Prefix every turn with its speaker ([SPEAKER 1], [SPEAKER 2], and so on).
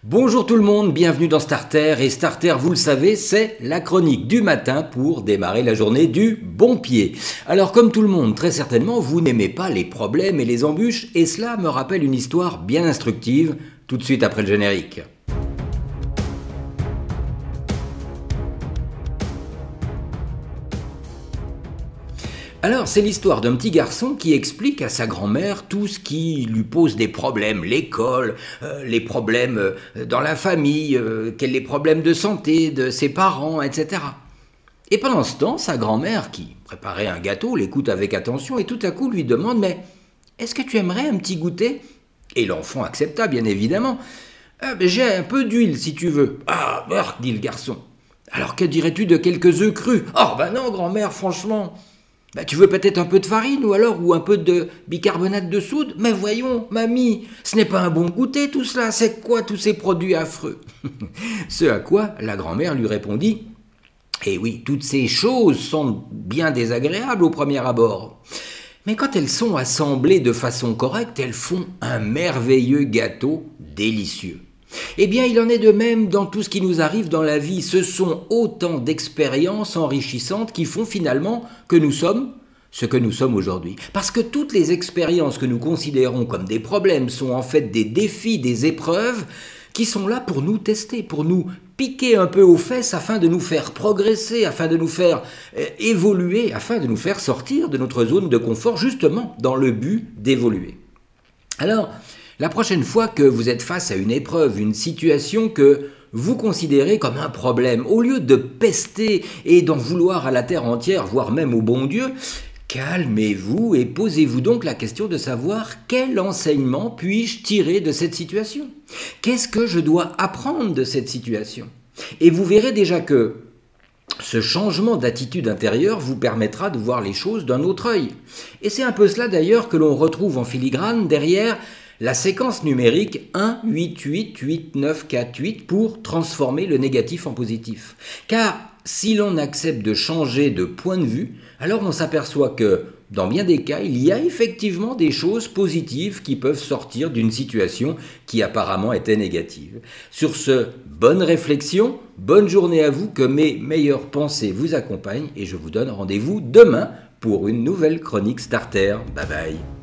[SPEAKER 1] Bonjour tout le monde, bienvenue dans Starter. Et Starter, vous le savez, c'est la chronique du matin pour démarrer la journée du bon pied. Alors comme tout le monde, très certainement, vous n'aimez pas les problèmes et les embûches, et cela me rappelle une histoire bien instructive, tout de suite après le générique. Alors, c'est l'histoire d'un petit garçon qui explique à sa grand-mère tout ce qui lui pose des problèmes, l'école, les problèmes dans la famille, les problèmes de santé de ses parents, etc. Et pendant ce temps, sa grand-mère, qui préparait un gâteau, l'écoute avec attention et tout à coup lui demande « Mais est-ce que tu aimerais un petit goûter ?» Et l'enfant accepta, bien évidemment. « J'ai un peu d'huile, si tu veux. »« Ah, meurtre, dit le garçon. »« Alors, que dirais-tu de quelques œufs crus ?»« Oh, ben non, grand-mère, franchement. » « Tu veux peut-être un peu de farine ou un peu de bicarbonate de soude ? Mais voyons, mamie, ce n'est pas un bon goûter tout cela, c'est quoi tous ces produits affreux ?» Ce à quoi la grand-mère lui répondit « Eh oui, toutes ces choses sont bien désagréables au premier abord. Mais quand elles sont assemblées de façon correcte, elles font un merveilleux gâteau délicieux. » Eh bien, il en est de même dans tout ce qui nous arrive dans la vie. Ce sont autant d'expériences enrichissantes qui font finalement que nous sommes ce que nous sommes aujourd'hui. Parce que toutes les expériences que nous considérons comme des problèmes sont en fait des défis, des épreuves qui sont là pour nous tester, pour nous piquer un peu aux fesses afin de nous faire progresser, afin de nous faire évoluer, afin de nous faire sortir de notre zone de confort, justement dans le but d'évoluer. Alors, la prochaine fois que vous êtes face à une épreuve, une situation que vous considérez comme un problème, au lieu de pester et d'en vouloir à la terre entière, voire même au bon Dieu, calmez-vous et posez-vous donc la question de savoir quel enseignement puis-je tirer de cette situation ? Qu'est-ce que je dois apprendre de cette situation ? Et vous verrez déjà que ce changement d'attitude intérieure vous permettra de voir les choses d'un autre œil. Et c'est un peu cela d'ailleurs que l'on retrouve en filigrane derrière la séquence numérique 1, 8, 8, 8, 9, 4, 8 pour transformer le négatif en positif. Car si l'on accepte de changer de point de vue, alors on s'aperçoit que dans bien des cas, il y a effectivement des choses positives qui peuvent sortir d'une situation qui apparemment était négative. Sur ce, bonne réflexion, bonne journée à vous, que mes meilleures pensées vous accompagnent et je vous donne rendez-vous demain pour une nouvelle chronique Starter. Bye bye.